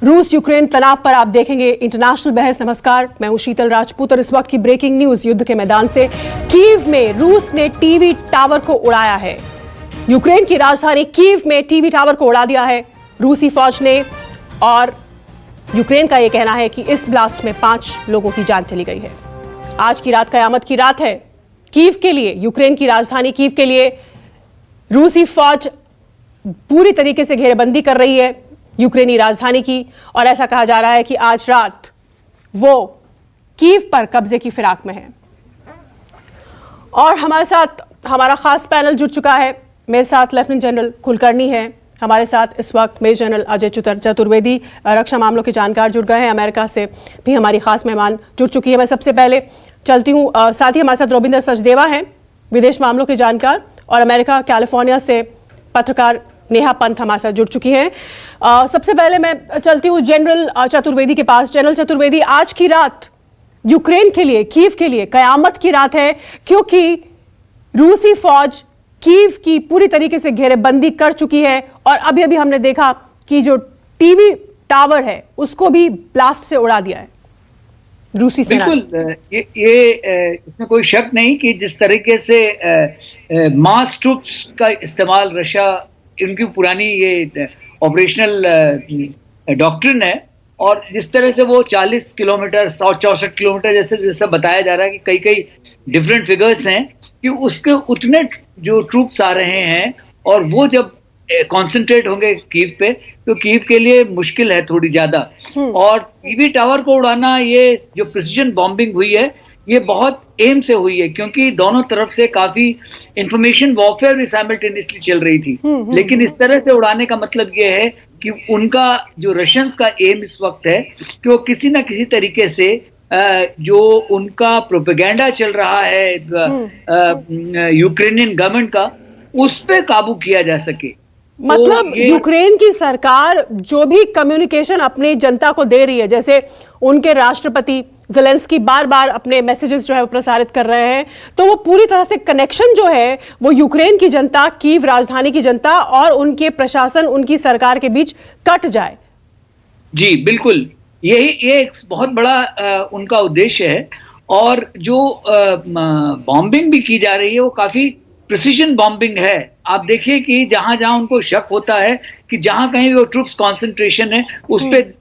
रूस यूक्रेन तनाव पर आप देखेंगे इंटरनेशनल बहस। नमस्कार, मैं हूं शीतल राजपूत और इस वक्त की ब्रेकिंग न्यूज युद्ध के मैदान से। कीव में रूस ने टीवी टावर को उड़ाया है। यूक्रेन की राजधानी कीव में टीवी टावर को उड़ा दिया है रूसी फौज ने, और यूक्रेन का यह कहना है कि इस ब्लास्ट में 5 लोगों की जान चली गई है। आज की रात कयामत की रात है कीव के लिए, यूक्रेन की राजधानी कीव के लिए। रूसी फौज पूरी तरीके से घेरेबंदी कर रही है यूक्रेनी राजधानी की, और ऐसा कहा जा रहा है कि आज रात वो कीव पर कब्जे की फिराक में है। और हमारे साथ हमारा खास पैनल जुड़ चुका है। मेरे साथ लेफ्टिनेंट जनरल कुलकर्णी है, हमारे साथ इस वक्त मेजर जनरल अजय चतुर्वेदी रक्षा मामलों के जानकार जुड़ गए हैं। अमेरिका से भी हमारी खास मेहमान जुड़ चुकी है। मैं सबसे पहले चलती हूँ, साथ ही हमारे साथ रोबिंदर सचदेवा हैं, विदेश मामलों के जानकार, और अमेरिका कैलिफोर्निया से पत्रकार नेहा पंत हमारे साथ जुड़ चुकी हैं। सबसे पहले मैं चलती हूँ जनरल चतुर्वेदी के पास। जनरल चतुर्वेदी, आज की रात यूक्रेन के लिए, कीव के लिए कयामत की रात है, क्योंकि रूसी फौज कीव की पूरी तरीके से घेरेबंदी कर चुकी है, और अभी अभी हमने देखा कि जो टीवी टावर है उसको भी ब्लास्ट से उड़ा दिया है रूसी सेना। बिल्कुल, ये इसमें कोई शक नहीं कि जिस तरीके से मास ट्रूप्स का इस्तेमाल रशिया, इनकी पुरानी ये ऑपरेशनल डॉक्ट्रिन है, और जिस तरह से वो 40 किलोमीटर 164 किलोमीटर जैसे बताया जा रहा है कि कई कई डिफरेंट फिगर्स हैं कि उसके उतने जो ट्रूप्स आ रहे हैं, और वो जब कॉन्सेंट्रेट होंगे कीव पे तो कीव के लिए मुश्किल है थोड़ी ज्यादा। और टीवी टावर को उड़ाना, ये जो प्रिसिजन बॉम्बिंग हुई है, ये बहुत एम से हुई है, क्योंकि दोनों तरफ से काफी इंफॉर्मेशन वॉरफेयर भी साइमल्टेनियसली चल रही थी। लेकिन इस तरह से उड़ाने का मतलब ये है कि उनका जो रशियंस का एम इस वक्त है कि वो किसी ना किसी तरीके से जो उनका प्रोपेगेंडा चल रहा है यूक्रेनियन गवर्नमेंट का, उस पे काबू किया जा सके। मतलब यूक्रेन की सरकार जो भी कम्युनिकेशन अपनी जनता को दे रही है, जैसे उनके राष्ट्रपति ज़ेलेंस्की बार बार अपने मैसेजेस जो है वो प्रसारित कर रहे हैं, तो वो पूरी तरह से कनेक्शन जो है वो यूक्रेन की जनता, कीव राजधानी की जनता और उनके प्रशासन, उनकी सरकार के बीच कट जाए। जी बिल्कुल, ये एक बहुत बड़ा उनका उद्देश्य है। और जो बॉम्बिंग भी की जा रही है वो काफी प्रिसीजन बॉम्बिंग है। आप देखिए कि जहां जहां उनको शक होता है कि जहां कहीं वो ट्रूप्स कॉन्सेंट्रेशन है, उस पर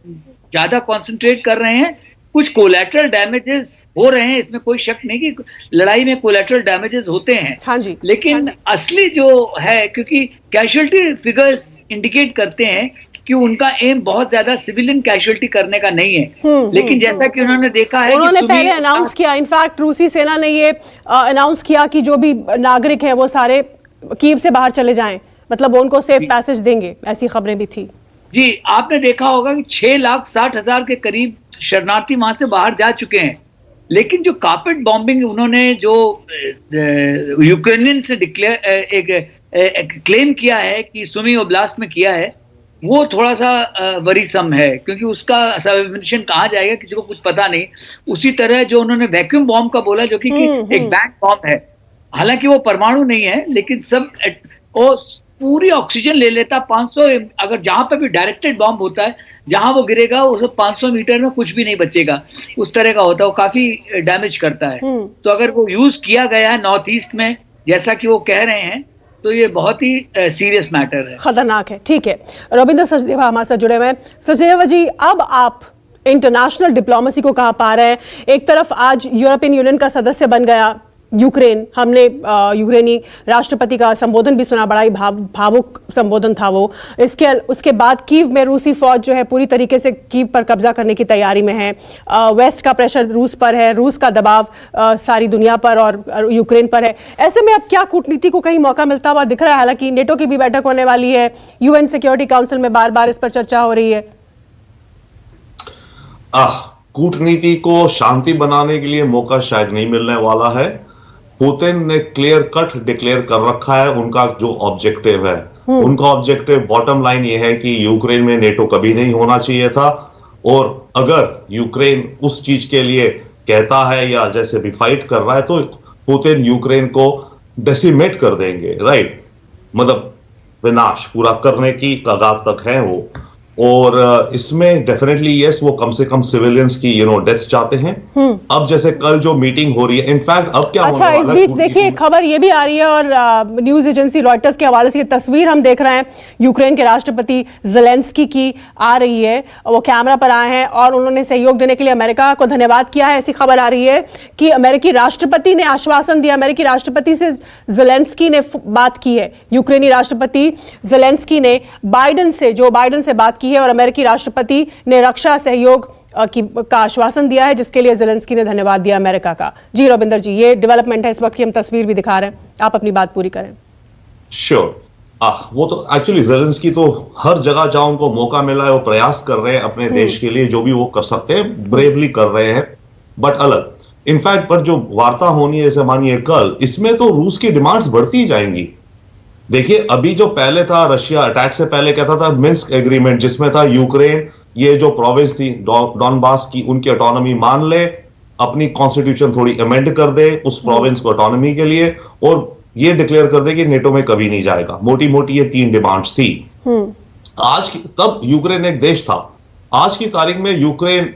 ज्यादा कॉन्सेंट्रेट कर रहे हैं। कुछ कोलैटरल डैमेजेस हो रहे हैं, इसमें कोई शक नहीं कि लड़ाई में कोलैटरल डैमेजेस होते हैं। हाँ जी, लेकिन असली जो है, क्योंकि कैजुअल्टी फिगर्स इंडिकेट करते हैं कि उनका एम बहुत ज्यादा सिविलियन कैजुअल्टी करने का नहीं है। लेकिन जैसा कि उन्होंने देखा है, उन्होंने पहले अनाउंस किया, इनफैक्ट रूसी सेना ने ये अनाउंस किया कि जो भी नागरिक हैं वो सारे कीव से बाहर चले जाएं, मतलब वो उनको सेफ पैसेज देंगे, ऐसी खबरें भी थी। जी, आपने देखा होगा कि 6,60,000 के करीब शरणार्थी वहां से बाहर जा चुके हैं। लेकिन जो कार्पेट बॉम्बिंग उन्होंने जो यूक्रेनियन से एक क्लेम किया है कि सुमी ओब्लास्ट में किया है, वो थोड़ा सा वरीसम है, क्योंकि उसका सबमिशन कहाँ जाएगा किसी को कुछ पता नहीं। उसी तरह जो उन्होंने वैक्यूम बॉम्ब का बोला, जो कि एक बैंक बॉम्ब है, हालांकि वो परमाणु नहीं है, लेकिन सब वो पूरी ऑक्सीजन ले लेता। 500, अगर जहां पे भी डायरेक्टेड बॉम्ब होता है, जहां वो गिरेगा उस 500 मीटर में कुछ भी नहीं बचेगा, उस तरह का होता है, वो काफी डैमेज करता है। तो अगर वो यूज किया गया है नॉर्थ ईस्ट में, जैसा कि वो कह रहे हैं, तो ये बहुत ही सीरियस मैटर है, खतरनाक है। ठीक है, रोबिंदर सचदेवा हमारे साथ जुड़े हुए हैं। सचदेवा जी, अब आप इंटरनेशनल डिप्लोमेसी को कहां पा रहे हैं? एक तरफ आज यूरोपियन यूनियन का सदस्य बन गया यूक्रेन, हमने यूक्रेनी राष्ट्रपति का संबोधन भी सुना, बड़ा ही भावुक संबोधन था वो। उसके बाद कीव में रूसी फौज जो है पूरी तरीके से कीव पर कब्जा करने की तैयारी में है। वेस्ट का प्रेशर रूस पर है, रूस का दबाव सारी दुनिया पर और यूक्रेन पर है। ऐसे में अब क्या कूटनीति को कहीं मौका मिलता हुआ दिख रहा है? हालांकि नेटो की भी बैठक होने वाली है, यूएन सिक्योरिटी काउंसिल में बार बार इस पर चर्चा हो रही है। कूटनीति को शांति बनाने के लिए मौका शायद नहीं मिलने वाला है। पुतिन ने क्लियर कट डिक्लेयर कर रखा है उनका जो ऑब्जेक्टिव है। उनका ऑब्जेक्टिव, बॉटम लाइन ये है कि यूक्रेन में नेटो कभी नहीं होना चाहिए था, और अगर यूक्रेन उस चीज के लिए कहता है या जैसे भी फाइट कर रहा है, तो पुतिन यूक्रेन को डेसिमेट कर देंगे, राइट, मतलब विनाश पूरा करने की कगार तक है वो। और इसमें डेफिनेटली यस, वो कम से कम सिविलियंस की डेथ चाहते हैं। अब जैसे कल जो मीटिंग हो रही है, इनफैक्ट अब क्या अच्छा, होने इस वाला है, बीच देखिए खबर ये भी आ रही है और न्यूज एजेंसी रॉयटर्स के हवाले से ये तस्वीर हम देख रहे हैं, यूक्रेन के राष्ट्रपति ज़ेलेंस्की की आ रही है। वो कैमरा पर आए हैं और उन्होंने सहयोग देने के लिए अमेरिका को धन्यवाद किया है। ऐसी खबर आ रही है कि अमेरिकी राष्ट्रपति ने आश्वासन दिया, अमेरिकी राष्ट्रपति से ज़ेलेंस्की ने बात की है। यूक्रेनी राष्ट्रपति ज़ेलेंस्की ने जो बाइडेन से बात की है और अमेरिकी राष्ट्रपति ने रक्षा सहयोग का आश्वासन दिया है, जिसके लिए ज़ेलेंस्की ने धन्यवाद दिया अमेरिका का। जी रविंदर जी, ये डेवलपमेंट है, इस वक्त की हम तस्वीर भी दिखा रहे हैं, आप अपनी बात पूरी करें। श्योर। वो तो एक्चुअली ज़ेलेंस्की तो हर जगह जहां उनको मौका मिला है वो प्रयास कर रहे हैं अपने देश के लिए, जो भी वो कर सकते हैं ब्रेवली कर रहे हैं, बट अलग इनफैक्ट पर जो वार्ता होनी है जैसे मानिए कल, इसमें तो रूस की डिमांड्स बढ़ती ही जाएंगी। देखिए अभी जो पहले था, रशिया अटैक से पहले कहता था मिन्स्क एग्रीमेंट, जिसमें था यूक्रेन ये जो प्रोविंस थी डॉनबास की, उनकी ऑटोनॉमी मान ले, अपनी कॉन्स्टिट्यूशन थोड़ी अमेंड कर दे उस प्रोविंस को ऑटोनॉमी के लिए, और ये डिक्लेयर कर दे कि नेटो में कभी नहीं जाएगा। मोटी मोटी ये 3 डिमांड्स थी। तब यूक्रेन एक देश था। आज की तारीख में यूक्रेन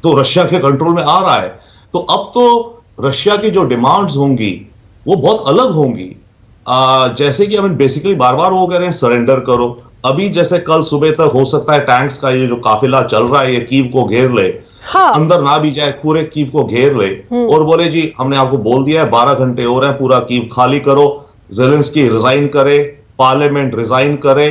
तो रशिया के कंट्रोल में आ रहा है, तो अब तो रशिया की जो डिमांड्स होंगी वो बहुत अलग होंगी। जैसे कि हमें बेसिकली बार बार वो कह रहे हैं सरेंडर करो। अभी जैसे कल सुबह तक हो सकता है टैंक्स का ये जो काफिला चल रहा है ये कीव को घेर ले, हाँ। अंदर ना भी जाए, पूरे कीव को घेर ले और बोले जी हमने आपको बोल दिया है 12 घंटे हो रहे हैं, पूरा कीव खाली करो, ज़ेलेंस्की रिजाइन करे, पार्लियामेंट रिजाइन करे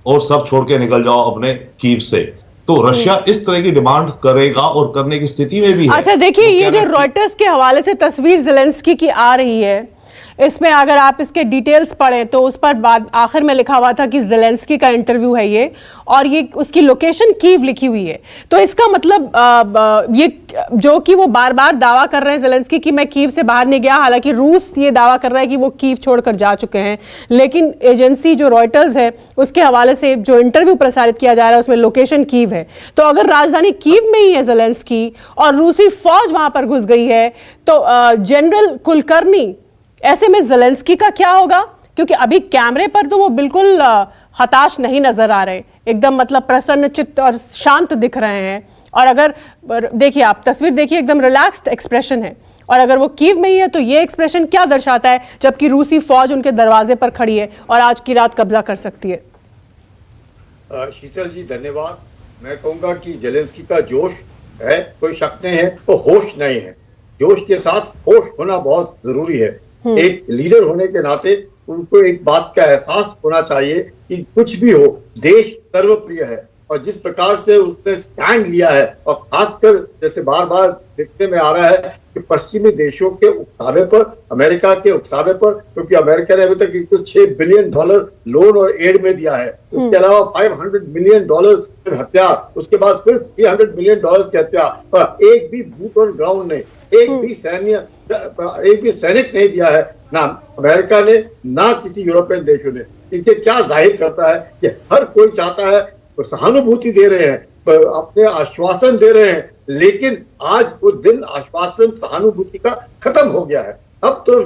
और सब छोड़ के निकल जाओ अपने कीव से। तो रशिया इस तरह की डिमांड करेगा और करने की स्थिति में भी है। अच्छा देखिए, ये जो रॉयटर्स के हवाले से तस्वीर ज़ेलेंस्की की आ रही है, इसमें अगर आप इसके डिटेल्स पढ़ें तो उस पर बाद आखिर में लिखा हुआ था कि ज़ेलेंस्की का इंटरव्यू है ये, और ये उसकी लोकेशन कीव लिखी हुई है। तो इसका मतलब ये जो कि वो बार बार दावा कर रहे हैं ज़ेलेंस्की कि मैं कीव से बाहर नहीं गया, हालांकि रूस ये दावा कर रहा है कि वो कीव छोड़कर जा चुके हैं, लेकिन एजेंसी जो रॉयटर्स है उसके हवाले से जो इंटरव्यू प्रसारित किया जा रहा है उसमें लोकेशन कीव है। तो अगर राजधानी कीव में ही है ज़ेलेंस्की और रूसी फौज वहां पर घुस गई है, तो जनरल कुलकर्नी, ऐसे में ज़ेलेंस्की का क्या होगा? क्योंकि अभी कैमरे पर तो वो बिल्कुल हताश नहीं नजर आ रहे, एकदम मतलब प्रसन्न चित्त और शांत दिख रहे हैं। और अगर देखिए, आप तस्वीर देखिए, एकदम रिलैक्स्ड एक्सप्रेशन है। और अगर वो कीव में ही है तो ये एक्सप्रेशन क्या दर्शाता है, जबकि रूसी फौज उनके दरवाजे पर खड़ी है और आज की रात कब्जा कर सकती है? शीतल जी धन्यवाद। मैं कहूंगा कि ज़ेलेंस्की का जोश है, कोई शक नहीं है, तो होश नहीं है। जोश के साथ होश होना बहुत जरूरी है। एक लीडर होने के नाते उनको एक बात का एहसास होना चाहिए कि कुछ भी हो, देश सर्वप्रिय है, और जिस प्रकार से उसने स्टैंड लिया है, और खासकर जैसे बार बार देखने में आ रहा है कि पश्चिमी देशों के उकसावे पर, अमेरिका के उकसावे पर, क्योंकि अमेरिका ने अभी तक कुछ $6 बिलियन लोन और एड में दिया है, उसके अलावा $500 मिलियन हथियार, उसके बाद फिर $300 मिलियन के हथियार, पर एक भी बूट ऑन ग्राउंड नहीं, एक भी सैनिक नहीं दिया है, ना अमेरिका ने ना किसी यूरोपियन देशों ने। इनके क्या जाहिर करता है कि हर कोई चाहता है, सहानुभूति दे रहे हैं, अपने आश्वासन दे रहे हैं, लेकिन आज वो दिन आश्वासन सहानुभूति का खत्म हो गया है। अब तो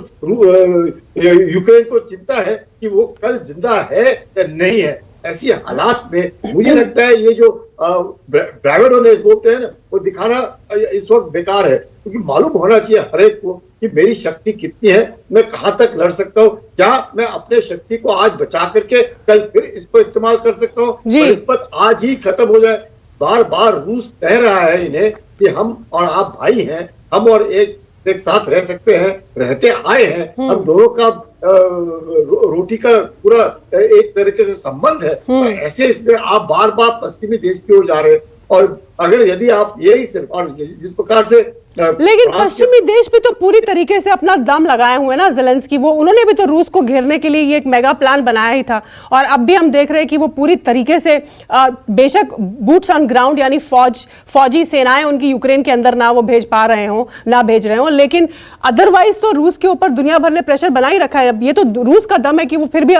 यूक्रेन को चिंता है कि वो कल जिंदा है या नहीं है। ऐसी हालात में मुझे लगता है ये जो ब्रैवेडोनेस बोलते हैं ना, वो दिखाना इस वक्त बेकार है, क्योंकि मालूम होना चाहिए हर एक को कि मेरी शक्ति कितनी है, मैं कहां तक लड़ सकता हूँ, क्या मैं अपने शक्ति को आज बचा करके कल फिर इसको इस्तेमाल कर सकता हूँ, निस्बत आज ही खत्म हो जाए। बार बार रूस कह रहा है इन्हें कि हम और आप भाई हैं, हम और एक साथ रह सकते हैं, रहते आए हैं, हम दोनों का रोटी का पूरा एक तरीके से संबंध है। तो ऐसे इसमें आप बार बार पश्चिमी देश की ओर जा रहे हैं, और अगर यदि आप यही सिर्फ और जिस प्रकार से लेकिन पश्चिमी देश भी तो पूरी तरीके से अपना दम लगाए हुए ना ज़ेलेंस्की, वो उन्होंने भी तो रूस को घेरने के लिए ये एक मेगा प्लान बनाया ही था, और अब भी हम देख रहे हैं कि वो पूरी तरीके से बेशक बूट्स ऑन ग्राउंड यानी फौजी सेनाएं उनकी यूक्रेन के अंदर ना वो भेज पा रहे हो, ना भेज रहे हो, लेकिन अदरवाइज तो रूस के ऊपर दुनिया भर ने प्रेशर बना ही रखा है। अब ये तो रूस का दम है कि वो फिर भी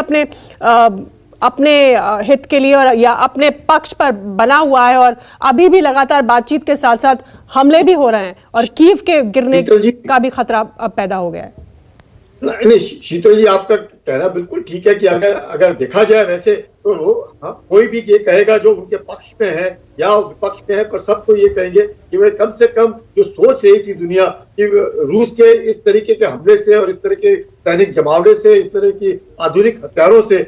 अपने हित के लिए और या अपने पक्ष पर बना हुआ है, और अभी भी लगातार बातचीत के साथ साथ हमले भी हो रहे हैं, और कीव के गिरने का भी खतरा अब पैदा हो गया है। नहीं शीतल जी, आपका कहना बिल्कुल ठीक है कि अगर देखा जाए वैसे तो कोई भी ये कहेगा जो उनके पक्ष में है या विपक्ष में है, पर सबको ये कहेंगे कि वे कम से कम जो सोच रही थी दुनिया कि रूस के इस तरीके के हमले से और इस तरह के सैनिक जमावड़े से, इस तरह की आधुनिक हथियारों से,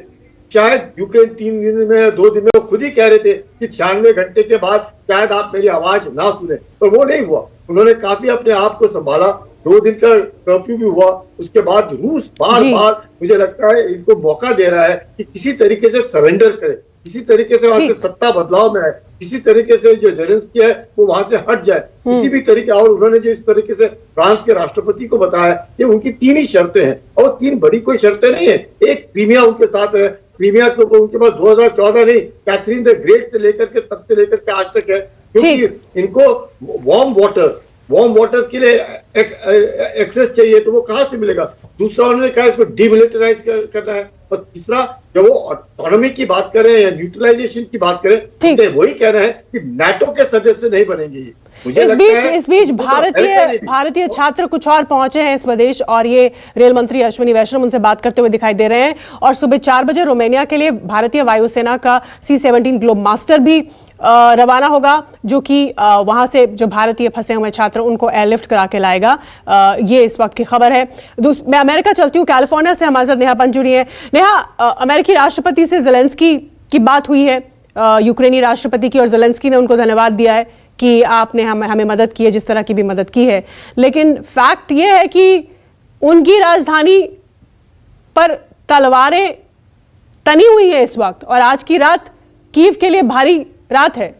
शायद यूक्रेन 3 दिन में 2 दिन में वो खुद ही कह रहे थे कि 96 घंटे के बाद शायद आप मेरी आवाज ना सुने, पर वो नहीं हुआ। उन्होंने काफी अपने आप को संभाला, 2 दिन का कर्फ्यू भी हुआ, उसके बाद रूस बार बार मुझे लगता है इनको मौका दे रहा है कि किसी तरीके से सरेंडर करे, किसी तरीके से वहां से सत्ता बदलाव में आए, किसी तरीके से जो जेलेंस्की है वो वहां से हट जाए किसी भी तरीके। और उन्होंने जो इस तरीके से फ्रांस के राष्ट्रपति को बताया कि उनकी 3 ही शर्तें हैं, और 3 बड़ी कोई शर्तें नहीं है। एक, क्रीमिया उनके साथ है, क्रीमिया के उनके पास 2014 नहीं, कैथरीन द ग्रेट से लेकर के तब से लेकर के आज तक है, क्योंकि इनको वार्म वाटर्स के लिए एक्सेस चाहिए, तो वो कहां से मिलेगा। दूसरा, उन्होंने कहा इसको डिमिलिटराइज करना है, और तीसरा, जब वो ऑटोनॉमी की बात करें या न्यूट्रलाइजेशन की बात करें, तो वही कह रहे हैं कि नाटो के सदस्य नहीं बनेंगे। इस बीच भारतीय छात्र कुछ और पहुंचे हैं स्वदेश, और ये रेल मंत्री अश्विनी वैष्णव उनसे बात करते हुए दिखाई दे रहे हैं। और सुबह 4 बजे रोमानिया के लिए भारतीय वायुसेना का C-17 ग्लोब मास्टर भी रवाना होगा, जो कि वहां से जो भारतीय फंसे हुए छात्र उनको एयरलिफ्ट करा के लाएगा। ये इस वक्त की खबर है। मैं अमेरिका चलती हूँ, कैलिफोर्निया से हमारे साथ नेहा पंत जुड़ी है। नेहा, अमेरिकी राष्ट्रपति से जेलेंस्की की बात हुई है, यूक्रेनी राष्ट्रपति की, और जेलेंस्की ने उनको धन्यवाद दिया है कि आपने हमें मदद की है, जिस तरह की भी मदद की है। लेकिन फैक्ट ये है कि उनकी राजधानी पर तलवारें तनी हुई है इस वक्त, और आज की रात कीव के लिए भारी रात है।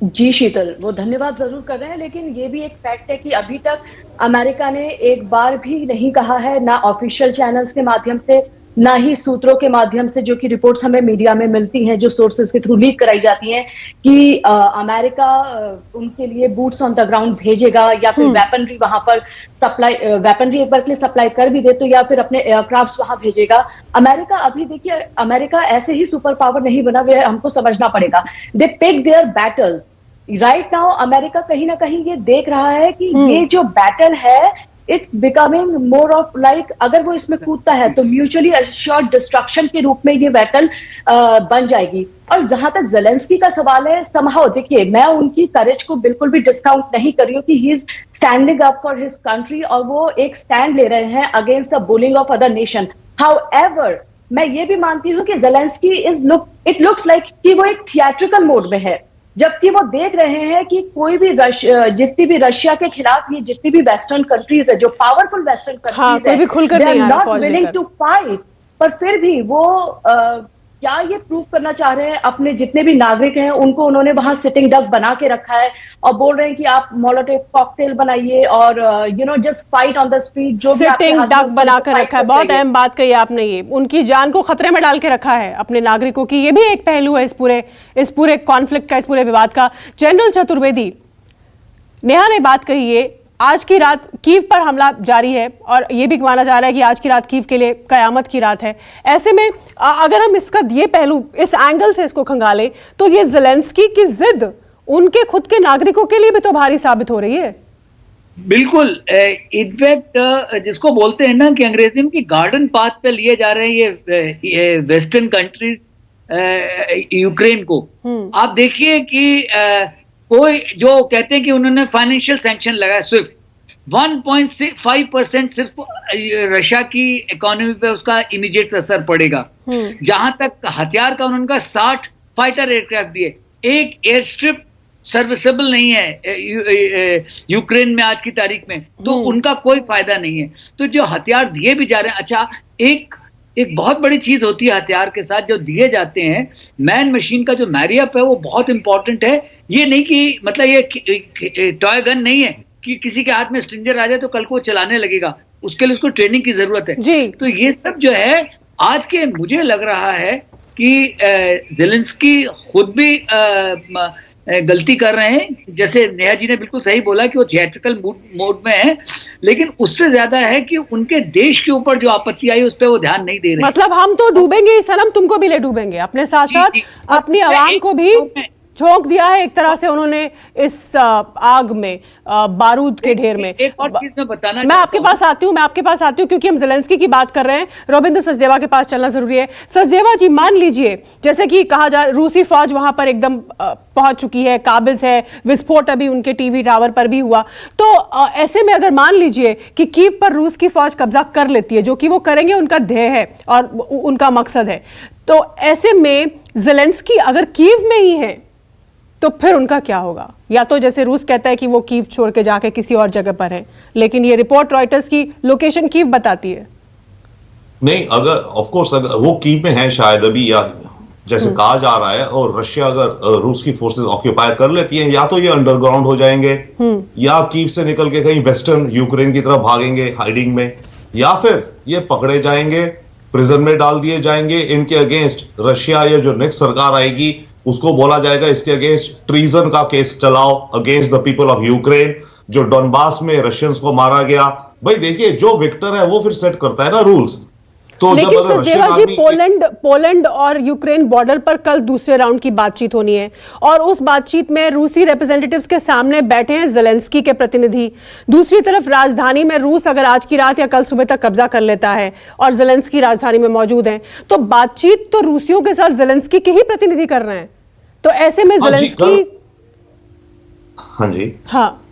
जी शीतल, वो धन्यवाद जरूर कर रहे हैं, लेकिन ये भी एक फैक्ट है कि अभी तक अमेरिका ने एक बार भी नहीं कहा है, ना ऑफिशियल चैनल्स के माध्यम से, ना ही सूत्रों के माध्यम से, जो कि रिपोर्ट्स हमें मीडिया में मिलती हैं, जो सोर्सेस के थ्रू लीक कराई जाती हैं, कि अमेरिका उनके लिए बूट्स ऑन द ग्राउंड भेजेगा या फिर वेपनरी वहां पर सप्लाई, वेपनरी एक बार के लिए सप्लाई कर भी दे तो, या फिर अपने एयरक्राफ्ट वहां भेजेगा। अमेरिका अभी देखिए, अमेरिका ऐसे ही सुपर पावर नहीं बना, वे हमको समझना पड़ेगा। They pick their battles right now. America कहीं ना कहीं ये देख रहा है कि ये जो बैटल है, it's becoming more of like, अगर वो इसमें कूदता है तो म्यूचुअली एश्योर्ड डिस्ट्रक्शन के रूप में ये बैटल बन जाएगी। और जहां तक जेलेंस्की का सवाल है, समहाउ देखिए, मैं उनकी करेज को बिल्कुल भी डिस्काउंट नहीं कर रही हूँ कि he is standing up for his country, और वो एक स्टैंड ले रहे हैं against the bullying of other nation. However, मैं ये भी मानती हूँ कि जेलेंस्की इट लुक्स लाइक कि वो एक थिएट्रिकल मोड में है, जबकि वो देख रहे हैं कि कोई भी जितनी भी रशिया के खिलाफ ये जितनी भी वेस्टर्न कंट्रीज है, जो पावरफुल वेस्टर्न कंट्रीज है, they are not willing to fight. पर फिर भी वो क्या ये प्रूव करना चाह रहे हैं, अपने जितने भी नागरिक हैं उनको उन्होंने वहां सिटिंग डक बना के रखा है, और बोल रहे हैं कि आप मोलोटोव कॉकटेल बनाइए और just fight on the street, जो भी सिटिंग डक बना कर रखा है। बहुत अहम बात कही आपने, ये उनकी जान को खतरे में डाल के रखा है अपने नागरिकों की। ये भी एक पहलू है इस पूरे कॉन्फ्लिक्ट का, इस पूरे विवाद का। जनरल चतुर्वेदी, नेहा ने बात कही है, आज की रात कीव पर हमला जारी है, और यह भी माना जा रहा है कि आज की रात कीव के लिए कयामत की रात है। ऐसे में अगर हम इसका ये पहलू, इस एंगल से इसको खंगालें, तो ये जेलेंस्की की जिद उनके खुद के नागरिकों के लिए भी तो भारी साबित हो रही है। बिल्कुल, इनफैक्ट जिसको बोलते हैं ना कि अंग्रेजी में कि गार्डन पाथ पे लिए जा रहे हैं ये वेस्टर्न कंट्रीज यूक्रेन को। आप देखिए कि कोई जो कहते हैं कि उन्होंने फाइनेंशियल सैंक्शन लगाया, स्विफ्ट 1.5% सिर्फ रशिया की इकोनॉमी पे उसका इमीडिएट असर पड़ेगा। जहां तक हथियार का उन्होंने 60 फाइटर एयरक्राफ्ट दिए, एक एयर स्ट्रिप सर्विसेबल नहीं है यूक्रेन में आज की तारीख में, तो उनका कोई फायदा नहीं है। तो जो हथियार दिए भी जा रहे हैं, अच्छा एक बहुत बड़ी चीज होती है हथियार के साथ जो दिए जाते हैं, मैन मशीन का जो मैरियप है वो बहुत इंपॉर्टेंट है। ये नहीं कि मतलब ये टॉय गन नहीं है कि किसी के हाथ में स्ट्रिंजर आ जाए तो कल को चलाने लगेगा, उसके लिए उसको ट्रेनिंग की जरूरत है। तो ये सब जो है आज के, मुझे लग रहा है कि जेलेंस्की खुद भी गलती कर रहे हैं। जैसे नेहा जी ने बिल्कुल सही बोला कि वो थिएट्रिकल मोड में है, लेकिन उससे ज्यादा है कि उनके देश के ऊपर जो आपत्ति आई उस पर वो ध्यान नहीं दे रहे। मतलब हम तो डूबेंगे ही सनम, तुमको भी ले डूबेंगे, अपने साथ साथ अपनी आवाम को भी झोंक दिया है एक तरह से उन्होंने इस आग में, बारूद के ढेर में। एक और चीज मैं बताना मैं आपके पास आती हूं क्योंकि हम ज़ेलेंस्की की बात कर रहे हैं। रविंद्र सचदेवा के पास चलना जरूरी है। सचदेवा जी, मान लीजिए जैसे कि कहा जा रूसी फौज वहां पर एकदम पहुंच चुकी है, काबिज है, विस्फोट अभी उनके टीवी टावर पर भी हुआ, तो ऐसे में अगर मान लीजिए कि कीव पर रूस की फौज कब्जा कर लेती है, जो कि वो करेंगे, उनका ध्येय है और उनका मकसद है, तो ऐसे में ज़ेलेंस्की अगर कीव में ही है तो फिर उनका क्या होगा? या तो जैसे रूस कहता है कि वो कीव छोड़ के जाके किसी और जगह पर है, लेकिन ये रिपोर्ट रॉयटर्स की लोकेशन कीव बताती है। नहीं, अगर ऑफ कोर्स अगर वो कीव में है शायद अभी, या जैसे कहा जा रहा है, और रशिया अगर रूस की फोर्सेस ऑक्यूपाई कर लेती हैं, या तो ये अंडरग्राउंड हो जाएंगे या कीव से निकल के कहीं वेस्टर्न यूक्रेन की तरफ भागेंगे हाइडिंग में, या फिर ये पकड़े जाएंगे, प्रिजन में डाल दिए जाएंगे। इनके अगेंस्ट रशिया या जो नेक्स्ट सरकार आएगी उसको बोला जाएगा इसके अगेंस्ट ट्रीजन का केस चलाओ against the people of Ukraine. जो डॉनबास में रशियंस को मारा गया, भाई देखिए जो विक्टर है वो फिर सेट करता है ना रूल्स। तो लेकिन जब अगर सचदेवा जी, पोलैंड और यूक्रेन बॉर्डर पर कल दूसरे राउंड की बातचीत होनी है, और उस बातचीत में रूसी रिप्रेजेंटेटिव्स के सामने बैठे हैं ज़ेलेंस्की के प्रतिनिधि। दूसरी तरफ राजधानी में रूस अगर आज की रात या कल सुबह तक कब्जा कर लेता है और ज़ेलेंस्की राजधानी में मौजूद हैं, तो बातचीत तो रूसियों के साथ ज़ेलेंस्की के ही प्रतिनिधि कर रहे हैं। तो ऐसे में ज़ेलेंस्की, हाँ जी, हाँ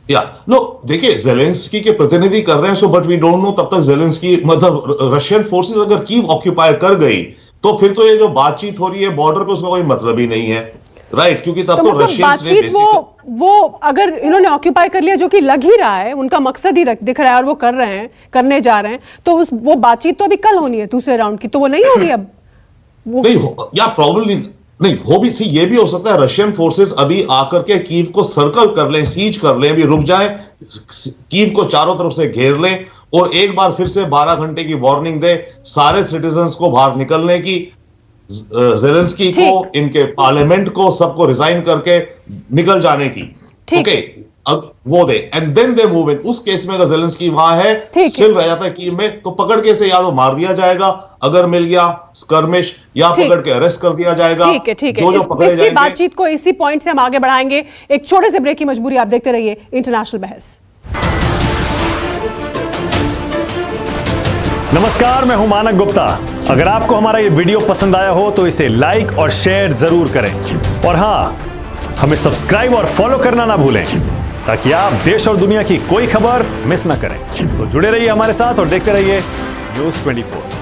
या नो देखिए ज़ेलेंस्की के प्रतिनिधि कर रहे हैं, so but we don't know तब तक ज़ेलेंस्की, मतलब रशियन फोर्सेस अगर कीव ऑक्यूपाई कर गई तो फिर तो ये जो बातचीत हो रही है बॉर्डर पे उसका कोई मतलब ही नहीं है, राइट? क्योंकि तब तो रशियंस ने वो अगर इन्होंने ऑक्यूपाई कर लिया, जो कि लग ही रहा है, उनका मकसद ही दिख रहा है और वो कर रहे हैं, करने जा रहे हैं, तो वो बातचीत तो अभी कल होनी है दूसरे राउंड की, तो वो नहीं होगी अब वो नहीं या प्रॉब्लली नहीं हो भी सी, ये भी हो सकता है रशियन फोर्सेस अभी आकर के कीव को सर्कल कर लें, सीज कर लें, अभी रुक जाए, कीव को चारों तरफ से घेर लें और एक बार फिर से 12 घंटे की वार्निंग दे सारे सिटीजन्स को बाहर निकलने की, ज़ेलेंस्की को, इनके पार्लियामेंट को, सबको रिजाइन करके निकल जाने की, ओके, वो they end then they move in. उस केस में अगर ज़ेलेंस्की वहां है, स्टिल रह जाता है कीव में, तो पकड़ के से या तो मार दिया जाएगा अगर मिल गया स्कर्मिश, या पकड़ के अरेस्ट कर दिया जाएगा। ठीक है, जो पकड़े इसी जाएंगे। बातचीत को इसी पॉइंट से हम आगे बढ़ाएंगे। एक छोटे से ब्रेक की मजबूरी, आप देखते रहिए इंटरनेशनल बहस। नमस्कार, मैं हूं मानक गुप्ता। अगर आपको हमारा ये वीडियो पसंद आया हो तो इसे लाइक और शेयर जरूर करें, और हां, हमें सब्सक्राइब और फॉलो करना ना भूलें ताकि आप देश और दुनिया की कोई खबर मिस ना करें। तो जुड़े रहिए हमारे साथ और देखते रहिए न्यूज़ 24।